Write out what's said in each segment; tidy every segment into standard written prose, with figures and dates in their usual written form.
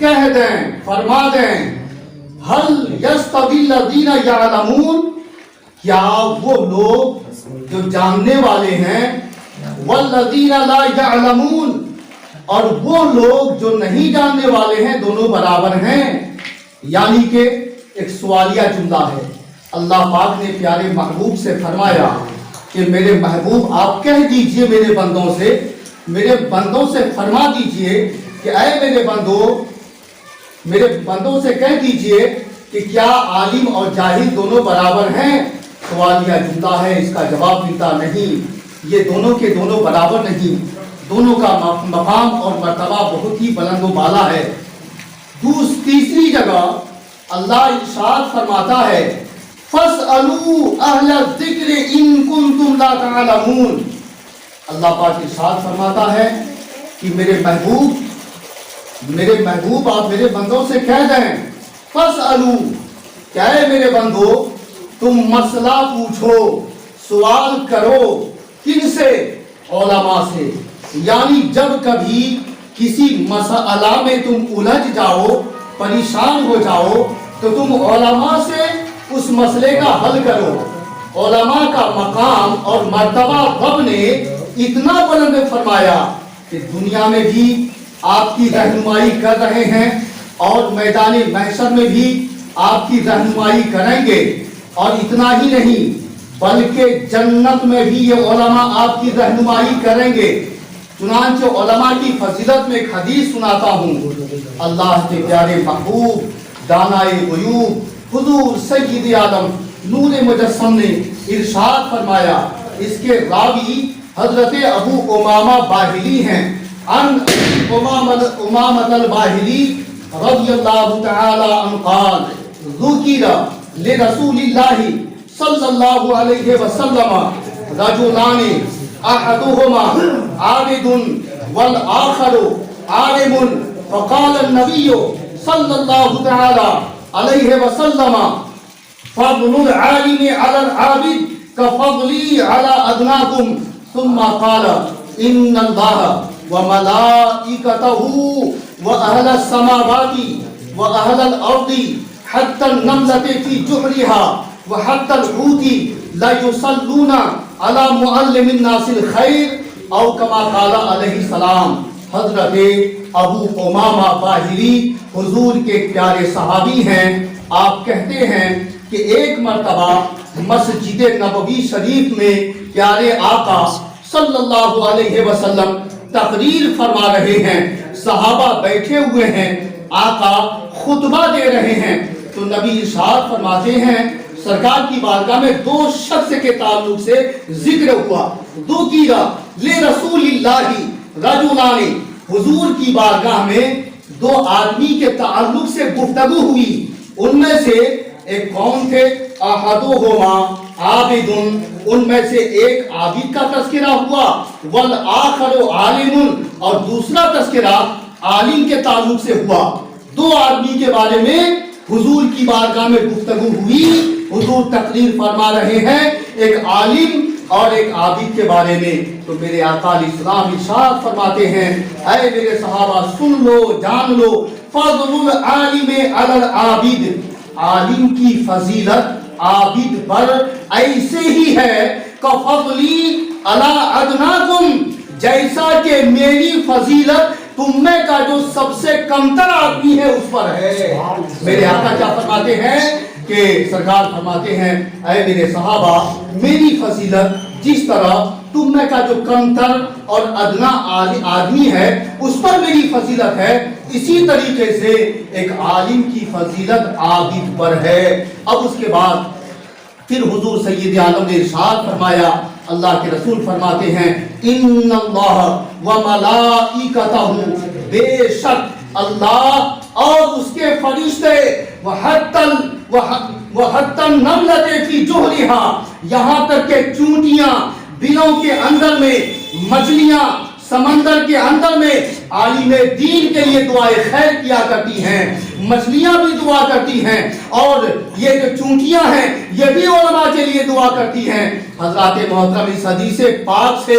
کہہ دیں، فرما دیں، ہل یستوی الذین یعلمون، کیا وہ لوگ جو جاننے والے ہیں، والذین لا یعلمون، اور وہ لوگ جو نہیں جاننے والے ہیں، دونوں برابر ہیں؟ یعنی کہ ایک سوالیہ جملہ ہے۔ اللہ پاک نے پیارے محبوب سے فرمایا کہ میرے محبوب آپ کہہ دیجئے میرے بندوں سے فرما دیجئے کہ اے میرے بندوں سے کہہ دیجئے کہ کیا عالم اور جاہل دونوں برابر ہیں؟ سوالیہ جملہ ہے، اس کا جواب ملتا نہیں۔ یہ دونوں کے دونوں برابر نہیں، دونوں کا مقام اور مرتبہ بہت ہی بلند و بالا ہے۔ تیسری جگہ اللہ ارشاد فرماتا ہے فَاسْأَلُوا أَهْلَ الذِّكْرِ إِن كُنتُمْ لَا تَعْلَمُونَ۔ اللہ پاک ارشاد فرماتا ہے کہ میرے محبوب آپ میرے بندوں سے کہہ دیں فَاسْأَلُوا، کیا ہے میرے بندو، تم مسئلہ پوچھو، سوال کرو، کن سے؟ علماء سے۔ یعنی جب کبھی کسی مسئلہ میں تم الجھ جاؤ، پریشان ہو جاؤ، تو تم علماء سے اس مسئلے کا حل کرو۔ علماء کا مقام اور مرتبہ رب نے اتنا بلند فرمایا کہ دنیا میں بھی آپ کی رہنمائی کر رہے ہیں اور میدان محشر میں بھی آپ کی رہنمائی کریں گے، اور اتنا ہی نہیں بلکہ جنت میں بھی یہ علماء آپ کی رہنمائی کریں گے۔ چنانچہ علماء کی فضیلت میں ایک حدیث سناتا ہوں۔ اللہ کے پیارے محبوب دانائے غیوب حضور سید عالم نور مجسم نے ارشاد فرمایا، اس کے راوی حضرت ابو امامہ باہلی ہیں، عن امامۃ الباہلی رضی اللہ تعالی عنہ قال ذکر لرسول اللہ صلی اللہ علیہ وسلم رجلان احدهما عابد والآخر عالم، فقال النبی صلی اللہ تعالی علیہ وسلم فضل العالم على العابد كفضلی على ادناکم، ثم قال ان اللہ وملائکته واہل السماوات واہل الارض حتى النملة في جحرها وحتى الحوت لا يصلون على معلم الناس الخير، او كما قال علیہ السلام۔ حضرت ابو امامہ باہلی حضور کے پیارے صحابی ہیں۔ آپ کہتے ہیں کہ ایک مرتبہ مسجد نبوی شریف میں پیارے آقا صلی اللہ علیہ وسلم تقریر فرما رہے ہیں، صحابہ بیٹھے ہوئے ہیں، آقا خطبہ دے رہے ہیں، تو نبی ارشاد فرماتے ہیں سرکار کی بارگاہ میں دو شخص کے تعلق سے ذکر ہوا، ذکر لرسول اللہ رجلان، حضور کی بارگاہ میں دو آدمی کے تعلق سے گفتگو ہوئی، ان میں سے ایک کون تھے؟ احدہما عابد، ان میں سے ایک عابد کا تذکرہ ہوا، والآخر عالم، اور دوسرا تذکرہ عالم کے تعلق سے ہوا۔ دو آدمی کے بارے میں حضور کی بارگاہ میں گفتگو ہوئی، حضور تقریر فرما رہے ہیں ایک عالم اور ایک عابد کے بارے میں۔ تو میرے آقا علیہ السلام ارشاد فرماتے ہیں اے میرے صحابہ سن لو، جان لو، فضل العالم علی العابد، عالم کی فضیلت عابد پر ایسے ہی ہے کفضلی علی ادناکم، جیسا کہ میری فضیلت تم میں کا جو سب سے کمتر آدمی ہے اس پر ہے۔ میرے آقا کیا فرماتے ہیں کہ سرکار فرماتے ہیں اے میرے صحابہ میری فضیلت جس طرح تم میں کا جو کمتر اور ادنا آدمی ہے اس پر میری فضیلت ہے، اسی طریقے سے ایک عالم کی فضیلت عابد پر ہے۔ اب اس کے بعد پھر حضور سید عالم نے ارشاد فرمایا، اللہ کے رسول فرماتے ہیں ان اللہ وملائکتہ، بے شک اللہ اور اس کے فرشتے، وحتی النملۃ فی جحرها، یہاں تک کہ چونٹیاں بلوں کے اندر میں، مچھلیاں سمندر کے اندر میں عالم دین کے لیے دعائیں خیر کیا کرتی ہیں، مچھلیاں بھی دعا کرتی ہیں، اور یہ جو چونٹیاں ہیں یہ بھی علماء کے لیے دعا کرتی ہیں۔ حضرات محترم اس حدیث پاک سے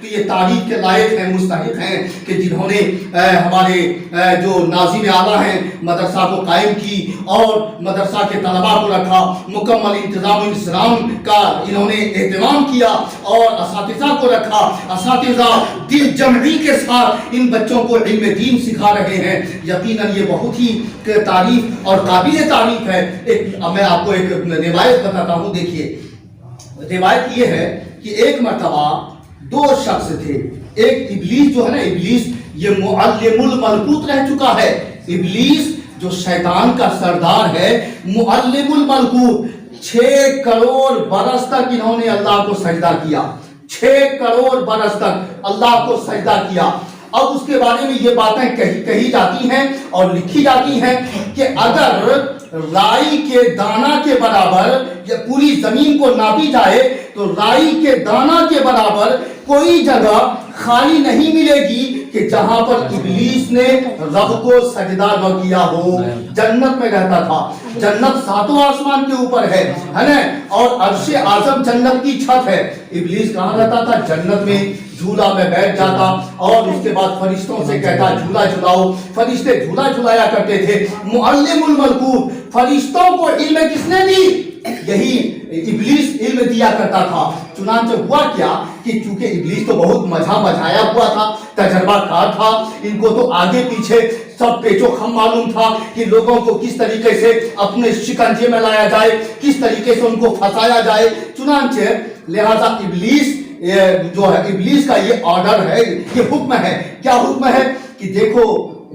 تو یہ تعریف کے لائق ہیں، مستحق ہیں کہ جنہوں نے ہمارے جو ناظم اعلیٰ ہیں مدرسہ کو قائم کی اور مدرسہ کے طلباء کو رکھا، مکمل انتظام انسلام کا انہوں نے اہتمام کیا اور اساتذہ کو رکھا، اساتذہ دل جمعی کے ساتھ ان بچوں کو علم دین سکھا رہے ہیں۔ یقیناً یہ بہت ہی تعریف اور قابل تعریف ہے۔ میں آپ کو ایک روایت بتاتا ہوں، دیکھیے روایت یہ ہے کہ ایک مرتبہ دو شخص تھے، ایک ابلیس جو ہے نا، ابلیس یہ معلم الملکوت رہ چکا ہے، ابلیس جو شیطان کا سردار ہے، معلم الملکوت، 6 کروڑ برس تک انہوں نے اللہ کو سجدہ کیا، 6 کروڑ برس تک اللہ کو سجدہ کیا۔ اب اس کے بارے میں یہ باتیں کہی جاتی ہیں اور لکھی جاتی ہیں کہ اگر رائی کے دانہ کے برابر یا پوری زمین کو ناپی جائے تو رائی کے دانہ کے برابر کوئی جگہ خالی نہیں ملے گی کہ جہاں پر ابلیس نے رب کو سجدہ نہ کیا ہو۔ جنت میں رہتا تھا، جنت 7 آسمان کے اوپر ہے نا، اور عرش اعظم جنت کی چھت ہے۔ ابلیس کہاں رہتا تھا؟ جنت میں، جھولا میں بیٹھ جاتا اور اس کے بعد فرشتوں سے کہتا جھولا جھلاؤ، فرشتے جھولا جھلایا کرتے تھے۔ معلم الملکوت، فرشتوں کو علم کس نے دی؟ یہی ابلیس علم دیا کرتا تھا۔ چنانچہ ہوا کیا کہ چونکہ ابلیس تو بہت مجھایا ہوا تھا، تجربہ کار تھا، ان کو تو آگے پیچھے سب پیچ و خم معلوم تھا کہ لوگوں کو کس طریقے سے اپنے شکنجے میں لایا جائے، کس طریقے سے ان کو پھنسایا جائے۔ چنانچہ لہذا ابلیس جو ہے، ابلیس کا یہ آرڈر ہے، یہ حکم ہے۔ کیا حکم ہے؟ کہ دیکھو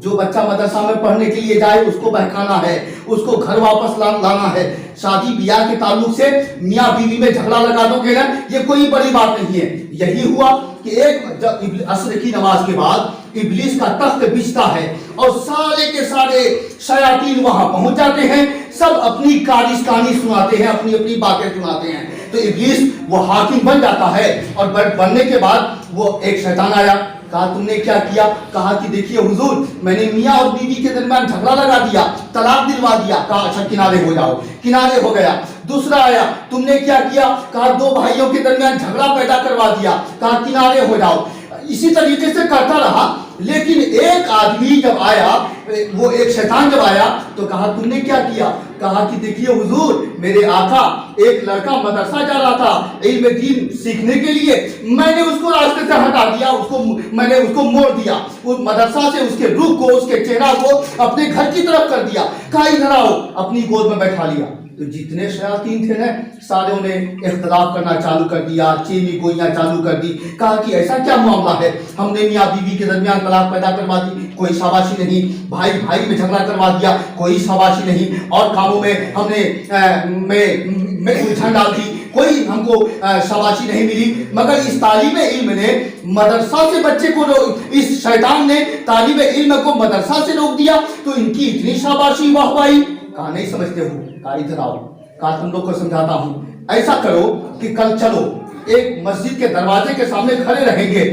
جو بچہ مدرسہ میں پڑھنے کے لیے جائے اس کو بہکانا ہے، اس کو گھر واپس لانا ہے۔ شادی بیاہ کے تعلق سے میاں بیوی میں جھگڑا لگا دو گے نا، یہ کوئی بڑی بات نہیں ہے۔ یہی ہوا کہ ایک جب عصر کی نماز کے بعد ابلیس کا تخت بچتا ہے اور سارے کے سارے شیاطین وہاں پہنچ جاتے ہیں، سب اپنی کارستانی سناتے ہیں، اپنی اپنی باتیں سناتے ہیں۔ تو ابلیس وہ حاکم بن جاتا ہے اور بننے کے بعد وہ ایک شیطان آیا، کہا تم نے کیا کیا؟ کہا کہ دیکھیے حضور، میں نے میاں اور بیوی کے درمیان جھگڑا لگا دیا، طلاق دلوا دیا۔ کہا اچھا کنارے ہو جاؤ، کنارے ہو گیا۔ دوسرا آیا، تم نے کیا کیا؟ کہا 2 بھائیوں کے درمیان جھگڑا پیدا کروا دیا۔ کہا کنارے ہو جاؤ۔ اسی طریقے سے کرتا رہا، لیکن ایک آدمی جب آیا، وہ ایک شیطان جب آیا تو کہا تم نے کیا کیا؟ کہا کہ دیکھیے حضور، میرے آقا ایک لڑکا مدرسہ جا رہا تھا علم دین سیکھنے کے لیے، میں نے اس کو راستے سے ہٹا دیا، میں نے اس کو موڑ دیا، اس مدرسہ سے اس کے روح کو، اس کے چہرہ کو اپنے گھر کی طرف کر دیا۔ کہا ادھر آؤ، اپنی گود میں بیٹھا لیا۔ تو جتنے شیاطین تھے نا، سارے نے اختلاف کرنا چالو کر دیا، چینی گوئیاں چالو کر دی۔ کہا کہ ایسا کیا معاملہ ہے؟ ہم نے میاں بیوی کے درمیان طلاق پیدا کروا دی، کوئی شاباشی نہیں، بھائی بھائی میں جھگڑا کروا دیا، کوئی شاباشی نہیں، اور کاموں میں ہم نے الجھن ڈال دی، کوئی ہم کو شاباشی نہیں ملی۔ مگر اس طالب علم نے مدرسہ سے بچے کو اس شیطان نے طالب علم کو مدرسہ سے روک دیا، تو ان کی اتنی شاباشی واہ واہی۔ کہا نہیں سمجھتے ہو؟ کہا ادھر آؤ، کہا تم لوگ کو سمجھاتا ہوں، ایسا کرو کہ کل چلو ایک مسجد کے دروازے کے سامنے کھڑے رہیں گے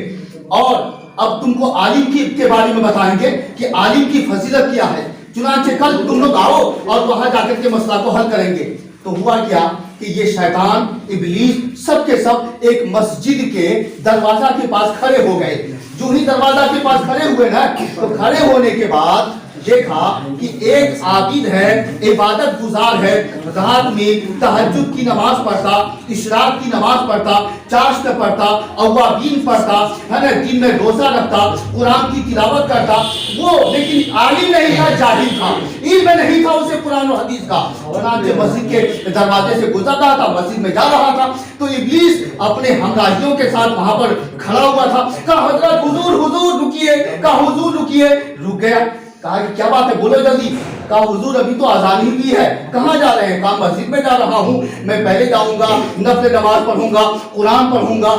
اور اب تم کو عالم کے بارے میں بتائیں گے کہ عالم کی فضیلت کیا ہے۔ چنانچہ کل تم لوگ آؤ اور وہاں جا کر کے مسئلہ کو حل کریں گے۔ تو ہوا کیا کہ یہ شیطان ابلیس سب کے سب ایک مسجد کے دروازہ کے پاس کھڑے ہو گئے۔ جو ہی دروازہ کے پاس کھڑے ہوئے نا، تو کھڑے ہونے کے بعد دیکھا کہ ایک عابد ہے، عبادت گزار ہے، رات میں تہجد کی نماز پڑھتا، اشراق کی نماز پڑھتا، چاشت پڑھتا، اوابین پڑھتا ہے نا، دن میں روزہ رکھتا، قرآن کی تلاوت کرتا، وہ لیکن عالم نہیں تھا، جاہل تھا، علم نہیں تھا اسے قرآن و حدیث کا۔ چنانچہ مسجد کے دروازے سے گزر رہا تھا، مسجد میں جا رہا تھا، تو ابلیس اپنے ہمراہیوں کے ساتھ وہاں پر کھڑا ہوا تھا۔ کہا حضرت حضور رکیے، کہا حضور رکیے، رک گیا۔ کہا کہ کیا بات ہے، بولو جلدی۔ کہا حضور ابھی تو اذان ہی ہوئی ہے، کہاں جا رہے ہیں؟ کہا مسجد میں جا رہا ہوں، میں پہلے جاؤں گا، نفل نماز پڑھوں گا، قرآن پڑھوں گا،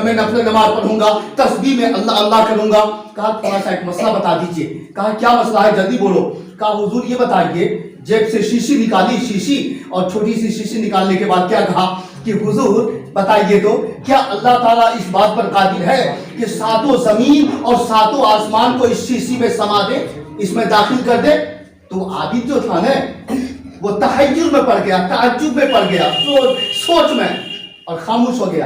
میں نفل نماز پڑھوں گا، تسبیح میں اللہ اللہ کروں گا۔ کہا تھوڑا سا ایک مسئلہ بتا دیجئے۔ کہا کیا مسئلہ ہے، جلدی بولو۔ کہا حضور یہ بتائیے، جیب سے شیشی نکالی، شیشی، اور چھوٹی سی شیشی نکالنے کے بعد کیا کہا کہ حضور بتائیے تو کیا اللہ تعالیٰ اس بات پر قادر ہے کہ 7 زمین اور 7 آسمان کو اس شیشی میں سما دے، اس میں داخل کر دے؟ تو عابد جو تھا نا، وہ تحیر میں پڑ گیا، تعجب میں پڑ گیا، سوچ میں، اور خاموش ہو گیا۔